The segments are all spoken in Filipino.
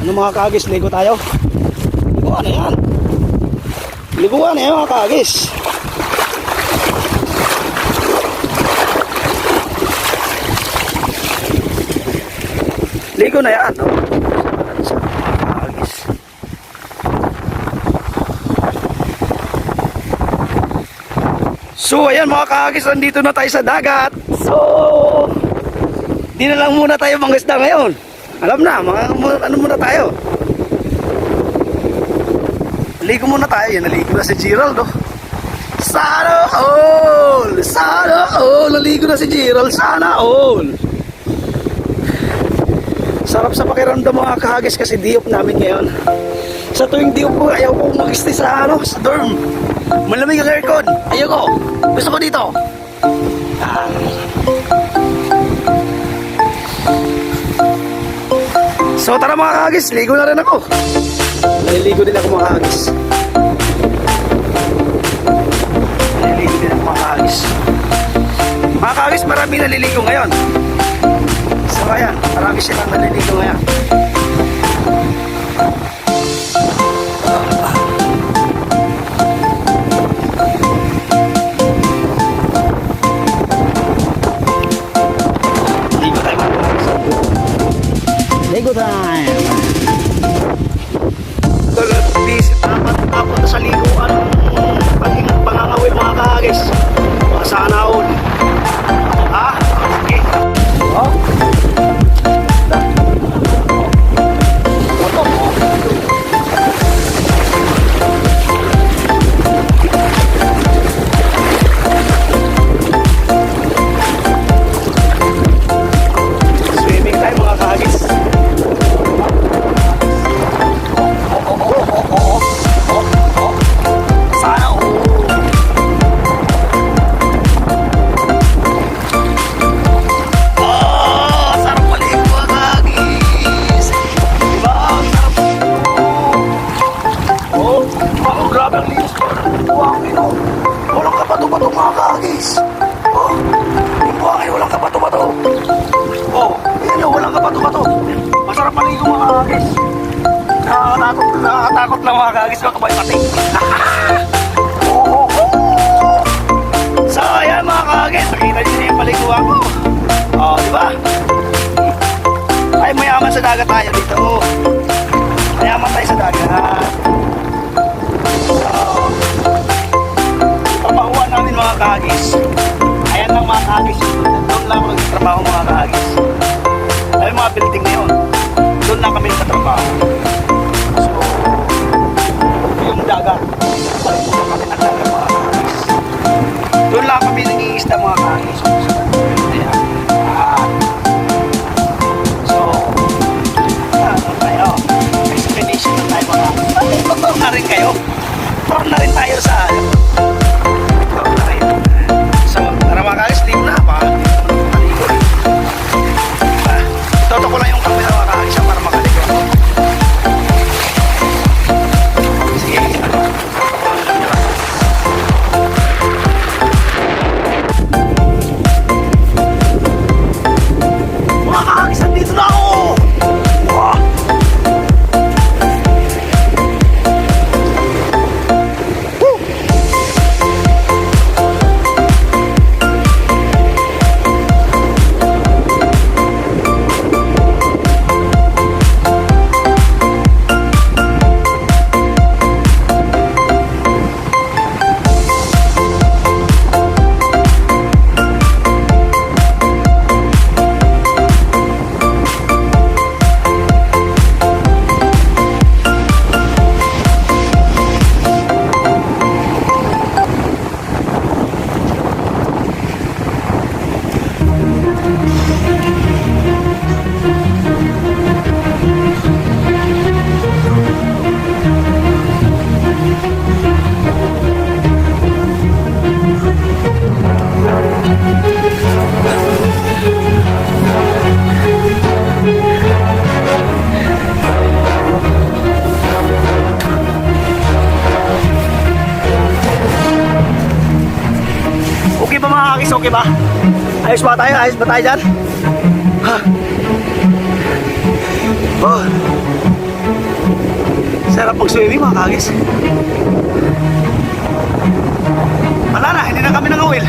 Ano mga kaagis, ligo tayo. Liguan na yan. Liguan na yan mga kaagis. Ligo na yan. So ayan mga kaagis, nandito na tayo sa dagat. So di na lang muna tayo mangisda ngayon. Alam na, ano muna tayo. Ligo muna tayo. Yan, naligo na si Gerald, oh. Sana all! Sana all! Naligo na si Gerald. Sana all! Sarap sa pakiramdam mga kahagis kasi diop namin ngayon. Sa tuwing diop ko, ayaw ko mag-stay sa dorm. Malamig ang aircon. Ayaw ko. Gusto ko dito. So tara mga kahagis, ligo na rin ako. Naliligo din ako mga kahagis. Naliligo din ako mga kahagis. Mga kahagis, marami naliligo ngayon. So ayan, marami silang naliligo ngayon. Ligo tayo mga kahagis. Ligo time! Visit dapat tapos sa liguan pangangawin mga kahagis. Sana all. Ha? Okay. Oh. Swimming tayo mga kahagis. Walang kapato-pato mga kahagis. Oh, walang kapato-pato. Oh, yan o, walang kapato-pato. Masarap maligo mga kahagis. Nakakatakot lang mga kahagis. Makabay pati. So, ayan mga kahagis. Nakita nyo na yung paliguan ko. Oh, di ba? Ay, mayaman sa dagat tayo dito. Mayaman tayo sa dagat. Trabahuan namin mga kahagis. Ayan lang mga kahagis. Doon lang magtrabaho mga kahagis. Ay mga building na yun. Doon lang kami nagtatrabaho. So, yung dagat. Doon kami nagdagat mga kahagis. Doon lang kami nag-iisda mga kahagis. So, ano tayo? Explanation na tayo mga kahagis. Totoo na rin kayo. Totoo na rin tayo sa so, tara mga kahagis, ligo na pa. Toto ko lang yung camera mga kahagis para makaligo. Sige. Mga kahagis, nandito na ako! Wow! Okay ba? Ayos ba tayo? Ayos ba tayo dyan? Ha? Oh. Sarap mag-swimming mga kagis. Wala na, hindi na kami nangawil.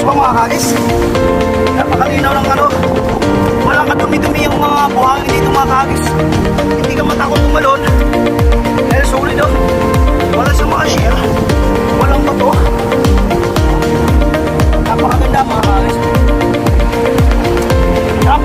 Mga kagis, napakalinaw ng ano, walang kadumi-dumi yung mga buhangin dito mga kagis. Hindi ka matakot tumalon dahil solid oh. Wala sa mga shear, walang bato, napakaganda mga kagis. Yup.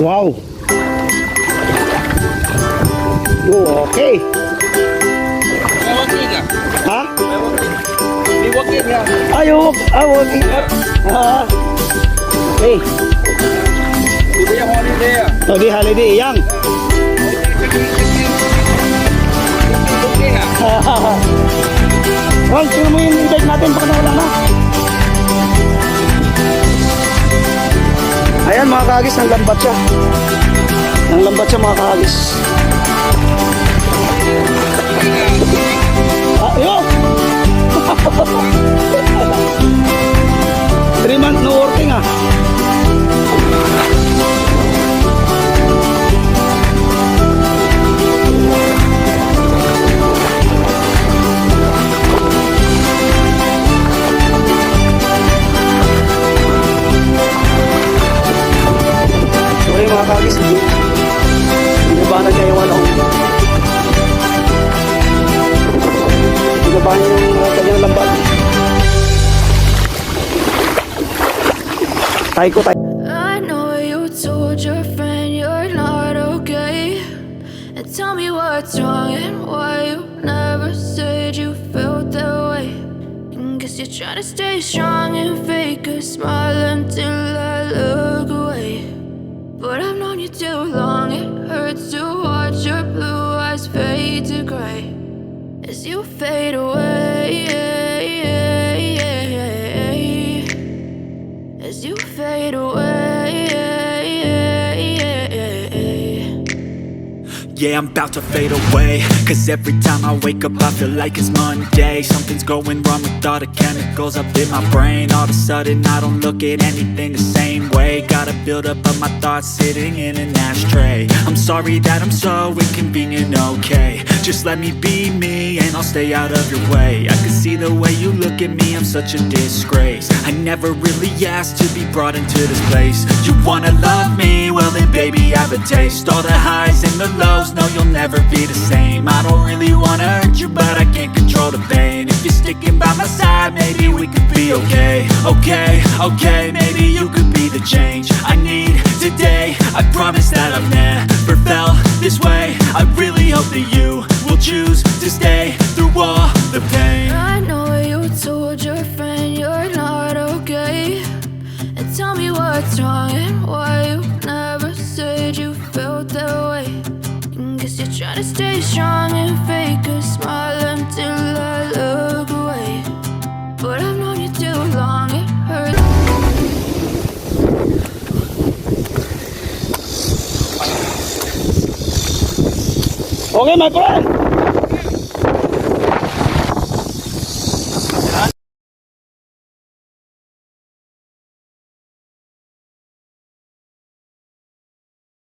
Wow. Oh, okay. May wakil ka? Ha? May wakil. May wakil ka? Ayo, working. Okay. Today holiday ah. Today holiday, yang. Okay ah. Ron, sino mo yung invite natin pag nawala na? kahagis, ng lambat siya. Ng lambat siya mga kahagis. Ah, yun! 3 months no working ah. Sorry mga kagis, binabahan niya yung ano. Binabahan yung kanyang lambat. Tayo ko tayo. I know you told your friend you're not okay, and tell me what's wrong and why you never said you felt that way. And guess you're trying to stay strong and fake a smile until I look away. But I've known you too long, it hurts to watch your blue eyes fade to gray as you fade away. As you fade away. Yeah, I'm about to fade away, cause every time I wake up I feel like it's Monday. Something's going wrong with all the chemicals up in my brain. All of a sudden I don't look at anything the same way. Gotta build up of my thoughts sitting in an ashtray. I'm sorry that I'm so inconvenient, okay. Just let me be me and I'll stay out of your way. I can see the way you look at me, I'm such a disgrace. I never really asked to be brought into this place. You wanna love me? Well then baby I have a taste. All the highs and the lows, no you'll never be the same. I don't really wanna hurt you but I can't control the pain. If you're sticking by my side maybe we could be okay. Okay, maybe you could be the change I need today. I promise that I've never felt this way. I really hope that you will choose to stay through all the pain. I know you told your friend you're not okay, and tell me what's wrong and why you never said you felt that way. And guess you're trying to stay strong and fake a smile until I look away. But I've known you too long, it hurts. Okay my friend.